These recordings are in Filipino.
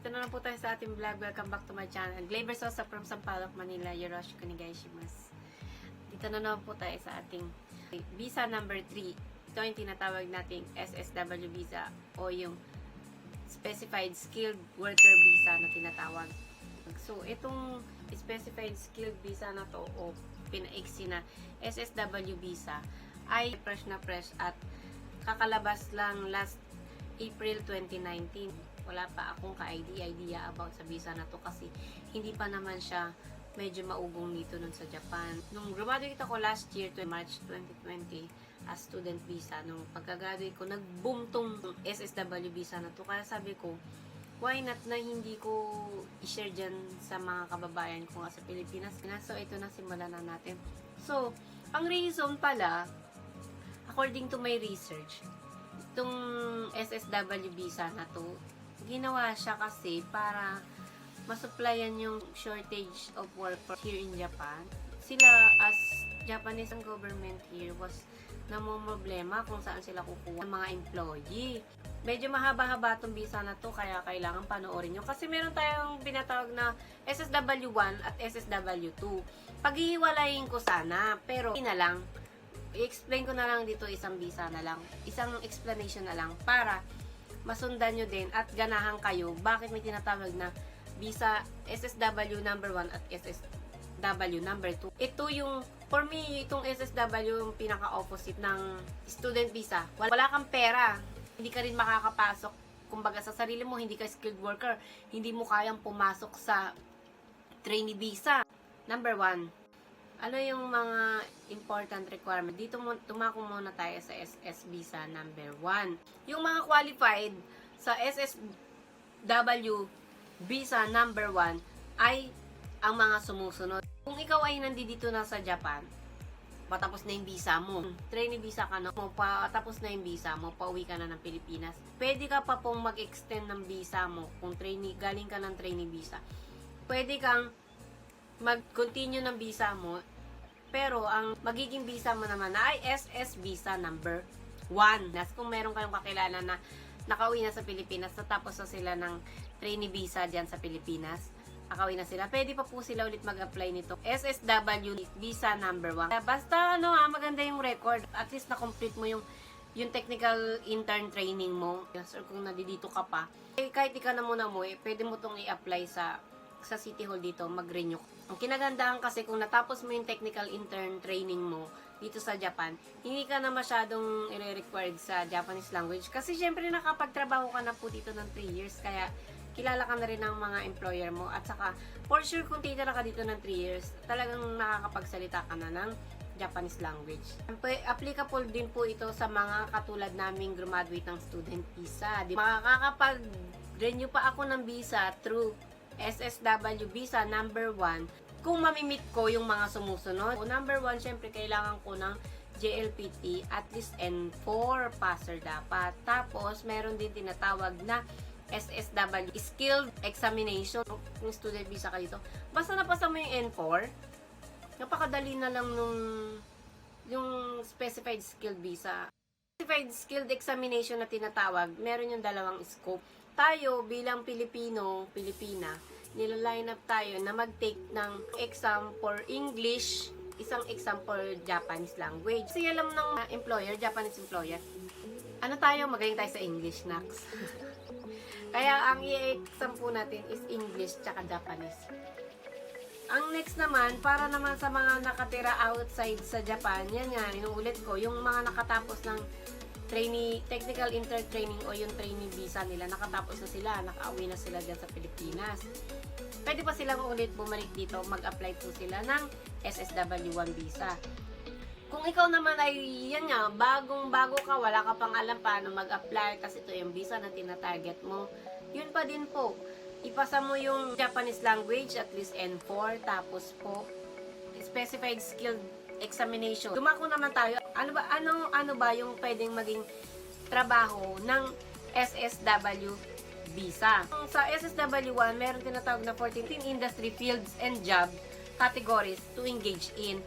Dito na lang po tayo sa ating vlog. Welcome back to my channel. Glaber Sosa from Sampaloc, Manila. Yoroshiku Onegaishimasu. Dito na naman po tayo sa ating visa number 3. Ito yung tinatawag nating SSW visa o yung Specified Skilled Worker Visa na tinatawag. So, itong Specified Skilled Visa na to o pinaiksi na SSW visa ay fresh na fresh at kakalabas lang last April 2019. Wala pa akong ka-idea about sa visa na to kasi hindi pa naman siya medyo maugong dito nun sa Japan. Nung graduate ako last year, March 2020, as student visa, nung pagka-graduate ko, nag-boom tong SSW visa na to. Kaya sabi ko, why not na hindi ko i-share dyan sa mga kababayan ko nga sa Pilipinas. So, ito na, simulan na natin. So, ang reason pala, according to my research, itong SSW visa na to, ginawa siya kasi para masupplyan yung shortage of workers here in Japan. Sila as Japanese government here was namomroblema kung saan sila kukuha ng mga employee. Medyo mahaba-haba itong visa na to kaya kailangan panoorin nyo. Kasi meron tayong binatawag na SSW1 at SSW2. Paghihiwalayin ko sana, pero na lang, i-explain ko na lang dito isang visa na lang. Isang explanation na lang para masundan nyo din at ganahan kayo bakit may tinatawag na visa SSW number 1 at SSW number 2. Ito yung, for me, itong SSW yung pinaka-opposite ng student visa. Wala kang pera, hindi ka rin makakapasok. Kumbaga sa sarili mo, hindi ka skilled worker, hindi mo kayang pumasok sa trainee visa. Number 1. Ano yung mga important requirement? Dito tumako muna tayo sa SS visa number 1. Yung mga qualified sa SSW visa number 1 ay ang mga sumusunod. Kung ikaw ay nandito na sa Japan, patapos na yung visa mo, trainee visa ka na, patapos na yung visa mo, pauwi ka na ng Pilipinas, pwede ka pa pong mag-extend ng visa mo kung trainee, galing ka ng trainee visa. Pwede kang mag-continue ng visa mo, pero ang magiging visa mo naman ay SS visa number 1. Kung meron kayong kakilala na nakauwi na sa Pilipinas, natapos na sila ng trainee visa dyan sa Pilipinas, nakauwi na sila, pwede pa po sila ulit mag-apply nito SSW visa number 1. Basta maganda yung record, at least na-complete mo yung technical intern training mo. Or kung nandito ka pa, kahit di ka na muna mo, pwede mo itong i-apply sa City Hall dito, mag-renew. Ang kinagandahan kasi kung natapos mo yung technical intern training mo dito sa Japan, hindi ka na masyadong i-required sa Japanese language. Kasi syempre nakapagtrabaho ka na po dito ng 3 years, kaya kilala ka na rin ng mga employer mo. At saka, for sure, kung titira ka dito ng 3 years, talagang nakakapagsalita ka na ng Japanese language. Applicable din po ito sa mga katulad naming graduate ng student visa. Makakapag-renew pa ako ng visa through SSW visa number 1 kung mamimit ko yung mga sumusunod. Number 1, syempre kailangan ko ng JLPT at least N4 passer dapat. Tapos meron din tinatawag na SSW skilled examination. Kung student visa ka dito, basta napasa mo yung N4, napakadali na lang yung specified skilled visa. Specified skilled examination na tinatawag, meron yung dalawang scope. Tayo bilang Pilipina, nila-line up tayo na mag-take ng exam for English, isang exam for Japanese language. Kasi alam ng employer, Japanese employer, ano tayo, magaling tayo sa English, Nax. Kaya ang i-exam po natin is English tsaka Japanese. Ang next naman, para naman sa mga nakatira outside sa Japan, yan nga, inuulit ko, yung mga nakatapos ng technical intern training o yung trainee visa nila, nakatapos na sila, nakauwi na sila dyan sa Pilipinas. Pwede pa silang ulit bumalik dito, mag-apply po sila ng SSW1 visa. Kung ikaw naman ay, yan nga, bagong-bago ka, wala ka pang alam paano mag-apply kasi ito yung visa na tinatarget mo, yun pa din po. Ipasa mo yung Japanese language, at least N4, tapos po, specified skilled examination. Dumako naman tayo. Ano ba yung pwedeng maging trabaho ng SSW visa? Sa SSW1, meron tinatawag na 14 industry fields and job categories to engage in.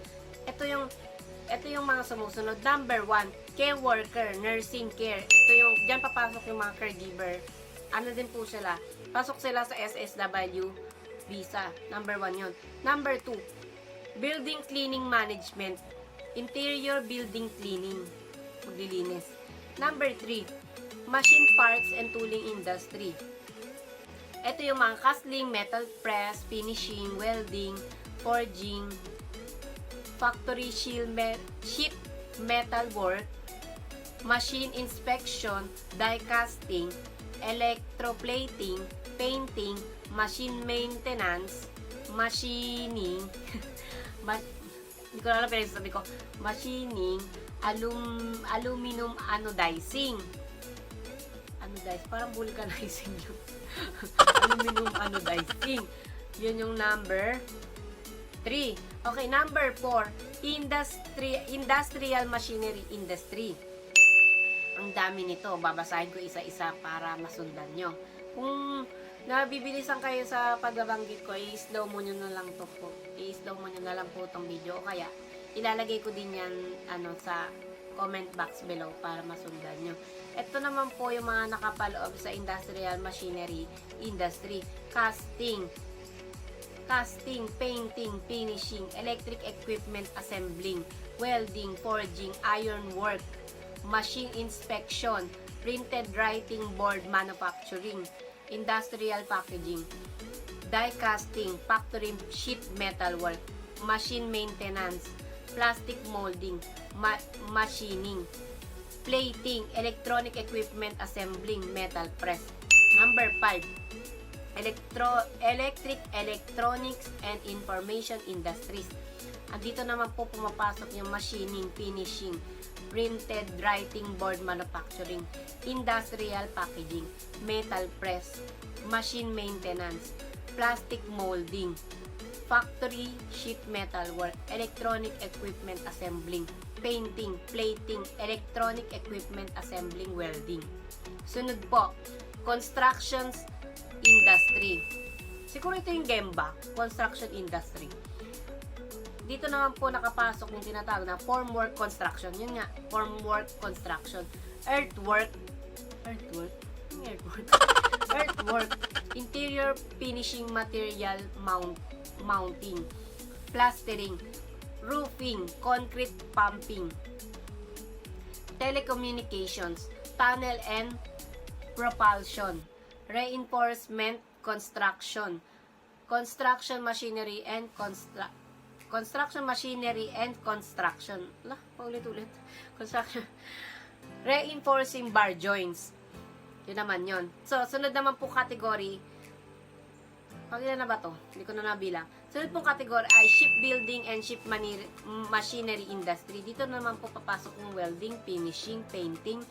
Ito yung mga sumusunod. Number 1, care worker, nursing care. Ito yung, dyan papasok yung mga caregiver ano din po sila, pasok sila sa SSW visa. Number 1 yun. Number 2, building cleaning management. Interior building cleaning. Maglilinis. Number 3, machine parts and tooling industry. Ito yung mga castling, metal press, finishing, welding, forging, factory sheet metal work, machine inspection, die casting, electroplating, painting, machine maintenance, machining, hindi ko alam pinagsasabi ko, machining, aluminum anodizing. Anodize, parang vulcanizing yung aluminum anodizing. Yun yung number 3. Okay, number 4, industrial machinery industry. Ang dami nito. Babasahin ko isa-isa para masundan nyo. Kung nabibilisan kayo sa pagbabanggit ko, i-slow mo nyo na lang to po. I-slow mo nyo na lang po itong video. O kaya, ilalagay ko din yan sa comment box below para masundan nyo. Ito naman po yung mga nakapaloob sa industrial machinery industry. Casting, painting, finishing, electric equipment assembling, welding, forging, iron work, machine inspection, printed writing board manufacturing, industrial packaging, die casting, factory sheet metal work, machine maintenance, plastic molding, machining, plating, electronic equipment assembling, metal press. Number 5, electronics and information industries. Andito naman po pumapasok yung machining, finishing, printed writing board manufacturing, industrial packaging, metal press, machine maintenance, plastic molding, factory sheet metal work, electronic equipment assembling, painting, plating, electronic equipment assembling, welding. Sunod po, constructions industry. Siguro ito yung Gemba, construction industry. Dito naman po nakapasok yung tinatawag na formwork construction. Yun nga, formwork construction. Earthwork, interior finishing material mounting, plastering, roofing, concrete pumping, telecommunications, tunnel and propulsion, reinforcement construction, construction machinery and construction. Paulit-ulit. Construction. Reinforcing bar joints. Yun naman yun. So, sunod naman po category. Pag-ilan na ba to? Hindi ko na nabilang. Sunod pong category ay shipbuilding and ship machinery industry. Dito naman po papasok yung welding, finishing, painting,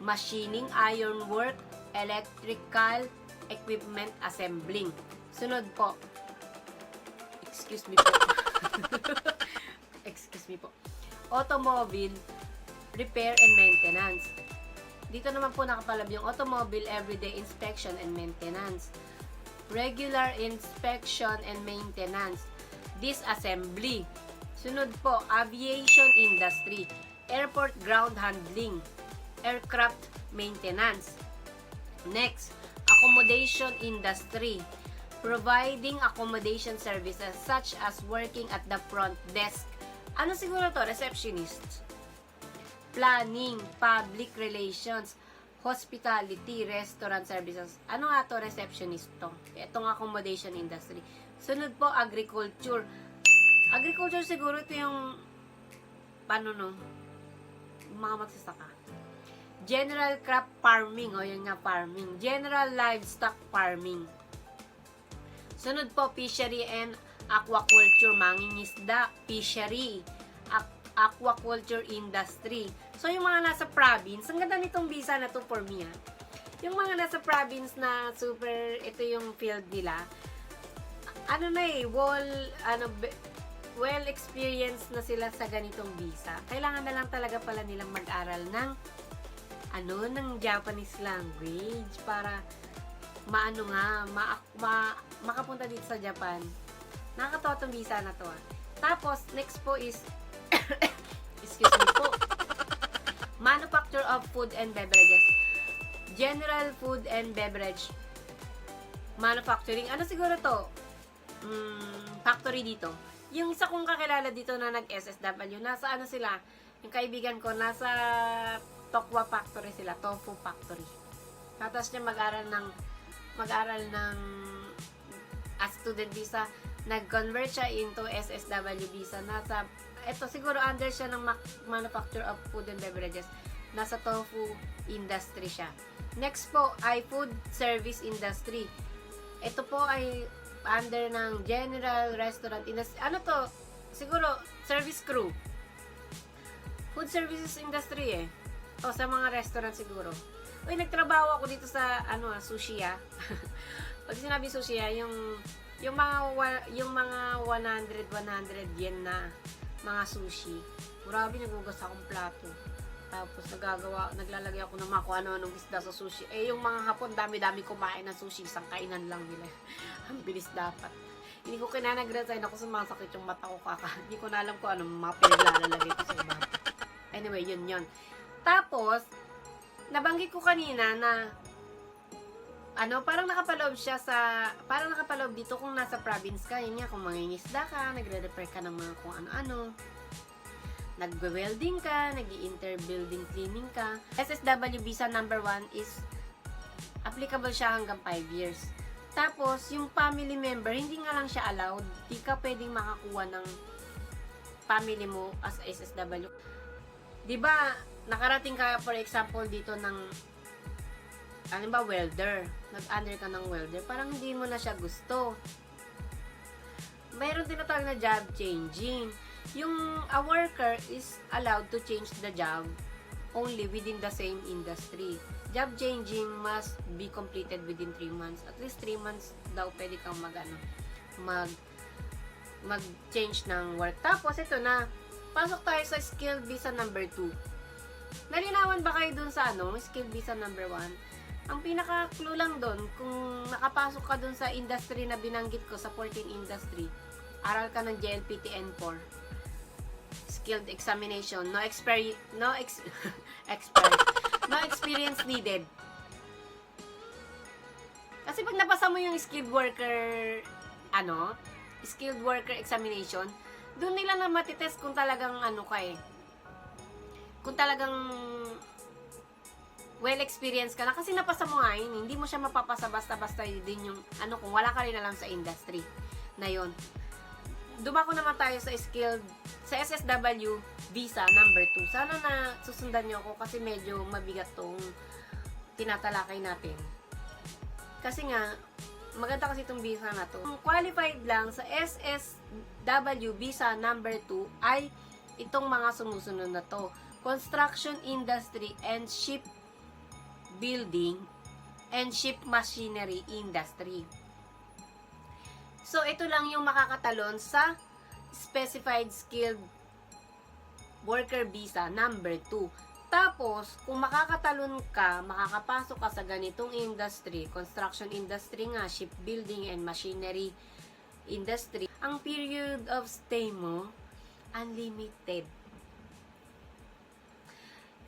machining, ironwork, electrical equipment assembling. Sunod po. Excuse me po. Automobile repair and maintenance. Dito naman po nakapalab yung automobile everyday inspection and maintenance, regular inspection and maintenance, disassembly. Sunod po, aviation industry, airport ground handling, aircraft maintenance. Next, accommodation industry, providing accommodation services such as working at the front desk. Ano siguro to? Receptionist. Planning, public relations, hospitality, restaurant services. Ano nga to? Receptionist to. Itong accommodation industry. Sunod po, agriculture. Agriculture siguro ito yung mga magsasaka. General crop farming. O, yun nga, farming. General livestock farming. Sunod po, fishery and aquaculture, mangingisda, fishery, aquaculture industry. So, yung mga nasa province, ang ganda nitong visa na to for me, ha? Yung mga nasa province na super, ito yung field nila, well experienced na sila sa ganitong visa. Kailangan na lang talaga pala nilang mag-aral ng Japanese language para makapunta dito sa Japan. Nakakatawa tong visa na to. Tapos, next po is excuse me po, manufacture of food and beverages. General Food and Beverage Manufacturing. Ano siguro to? Factory dito. Yung isa kong kakilala dito na nag-SSW, nasa ano sila? Yung kaibigan ko, nasa Tokwa Factory sila, Tofu Factory. Tapos niya mag-aral ng as student visa, nag-convert siya into SSW visa. Ito siguro under siya ng manufacture of food and beverages. Nasa tofu industry siya. Next po ay food service industry. Ito po ay under ng general restaurant industry. Ano to? Siguro service crew. Food services industry eh. O sa mga restaurant siguro. Uy, nagtrabaho ako dito sa sushi ah. Pag sinabi sushi ah, yung mga 100 yen na mga sushi. Grabe, nagugas akong plato. Tapos naglalagay ako ng mga kung ano-anong isda sa sushi. Eh, yung mga hapon, dami-dami kumain ng sushi. Isang kainan lang nila. Ang bilis dapat. Hindi ko kinanag-resign ako, sumasakit yung mata ko kaka. Hindi ko na alam kung anong mga pinaglalagay ko sa iba. Anyway, yun. Tapos, nabanggit ko kanina na parang nakapaloob dito kung nasa province ka. Yun nga, kung mangingisda ka, nagre-repair ka ng mga kung ano-ano. Nagwe-welding ka, nag-i-inter-building cleaning ka. SSW visa number 1 is applicable siya hanggang 5 years. Tapos, yung family member, hindi nga lang siya allowed. Di ka pwedeng makakuha ng family mo as SSW. Diba, nakarating ka, for example, dito ng welder. Nag-under ka ng welder. Parang hindi mo na siya gusto. Mayroon tinatawag na job changing. A worker is allowed to change the job only within the same industry. Job changing must be completed within 3 months. At least 3 months daw pwede kang mag-change ng work. Tapos ito na, pasok tayo sa skilled visa number 2. Nalinawan ba kayo dun sa skilled visa number 1? Ang pinaka-clue lang dun, kung nakapasok ka dun sa industry na binanggit ko, sa 14 industry, aral ka ng JLPT N4. Skilled examination, no experience needed. Kasi pag napasa mo yung skilled worker examination, doon nila na matitest kung talagang kung talagang well experienced ka na, kasi napasa mo nga yun, hindi mo siya mapapasa basta-basta din yung kung wala ka rin alam sa industry na yun. Dumako naman tayo sa SSW visa number 2. Sana na susundan nyo ako kasi medyo mabigat tong tinatalakay natin. Kasi nga, maganda kasi itong visa na to. Kung qualified lang sa SSW visa number 2 ay itong mga sumusunod na to. Construction industry and ship building and ship machinery industry. So, ito lang yung makakatalon sa specified skilled worker visa number 2. Tapos, kung makakatalon ka, makakapasok ka sa ganitong industry, construction industry nga, shipbuilding and machinery industry, ang period of stay mo, unlimited.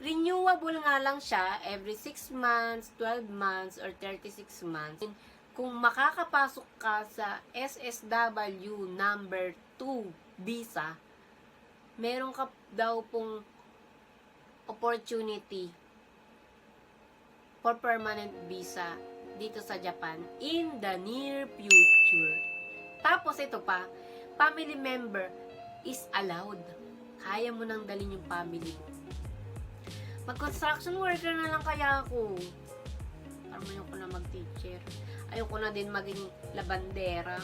Renewable nga lang siya every 6 months, 12 months, or 36 months. Kung makakapasok ka sa SSW number 2 visa, meron ka daw pong opportunity for permanent visa dito sa Japan in the near future. Tapos ito pa, family member is allowed. Kaya mo nang dalhin yung family. Mag-construction worker na lang kaya ako. Parang ayoko na mag-teacher. Ayoko na din maging labandera.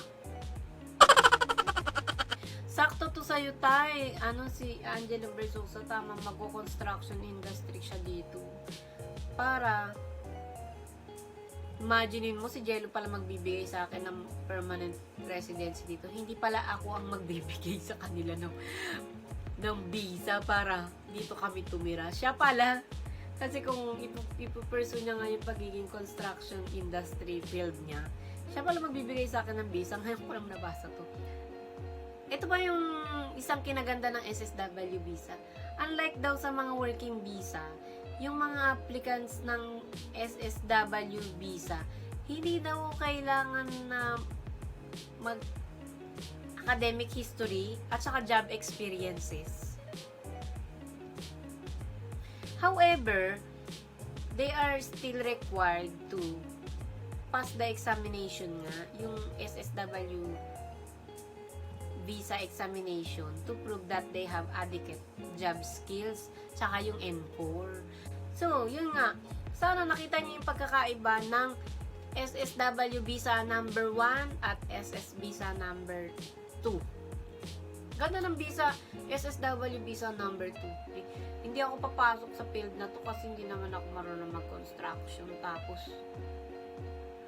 Sakto to sa'yo, tay. Si Angelo Versosa, tama, mag-construction industry siya dito. Para, imaginein mo, si Jello pala magbibigay sa akin ng permanent residency dito. Hindi pala ako ang magbibigay sa kanila ng visa para dito kami tumira. Siya pala. Kasi kung ipupursue niya nga yung pagiging construction industry field niya, siya pala magbibigay sa akin ng visa. Ngayon ko lang nabasa to. Ito ba yung isang kinaganda ng SSW visa? Unlike daw sa mga working visa, yung mga applicants ng SSW visa, hindi daw kailangan na mag academic history at saka job experiences. However, they are still required to pass the examination nga, yung SSW visa examination to prove that they have adequate job skills, tsaka yung N4. So, yun nga, sana nakita niyo yung pagkakaiba ng SSW visa number 1 at SS visa number 2. Ganda ng visa, SSW visa number 2. Hindi ako papasok sa field na to kasi hindi naman ako marunong mag-construction. Tapos,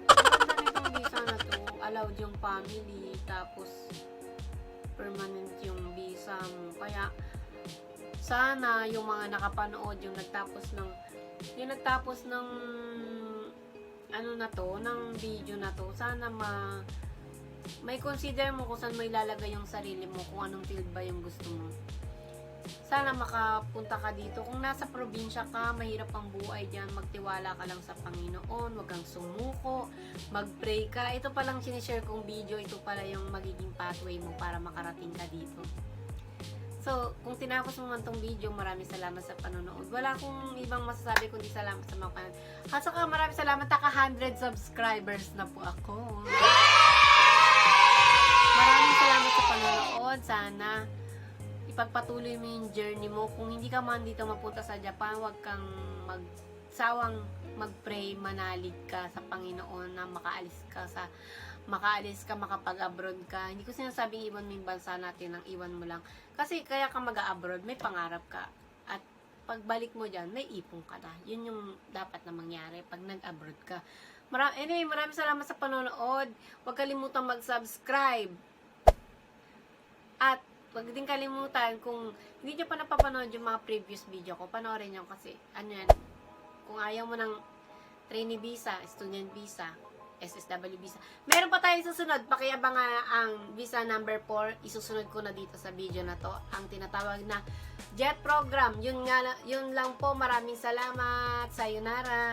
ganda nitong visa na to, allowed yung family, tapos permanent yung visa mo. Kaya, sana yung mga nakapanood, yung nagtapos ng ano na to, ng video na to, sana may consider mo kung saan mo ilalagay yung sarili mo, kung anong field ba yung gusto mo. Sana makapunta ka dito. Kung nasa probinsya ka, mahirap ang buhay dyan, magtiwala ka lang sa Panginoon, wag kang sumuko, mag-pray ka. Ito palang sinishare kong video, ito pala yung magiging pathway mo para makarating ka dito. So, kung tinapos mo man tong video, maraming salamat sa panonood. Wala akong ibang masasabi kundi salamat sa mga panonood. At saka maraming salamat, taka 100 subscribers na po ako. Maraming salamat sa panonood. Sana ipagpatuloy mo yung journey mo. Kung hindi ka man dito mapunta sa Japan, huwag kang magsawang mag-pray, manalig ka sa Panginoon na makaalis ka, makapag-abroad ka. Hindi ko sinasabing iwan mo yung bansa natin ng iwan mo lang. Kasi kaya ka mag-abroad, may pangarap ka. At pagbalik mo dyan, may ipon ka na. Yun yung dapat na mangyari pag nag-abroad ka. Anyway, maraming salamat sa panonood. Huwag kalimutang mag-subscribe. At huwag din kalimutan, kung hindi nyo pa napapanood yung mga previous video ko, panoorin nyo kasi, ano yan, kung ayaw mo ng trainee visa, student visa, SSW visa. Meron pa tayong susunod. Pakiabangan ang visa number 4. Isusunod ko na dito sa video na to. Ang tinatawag na JET program. Yun lang po. Maraming salamat. Sayonara.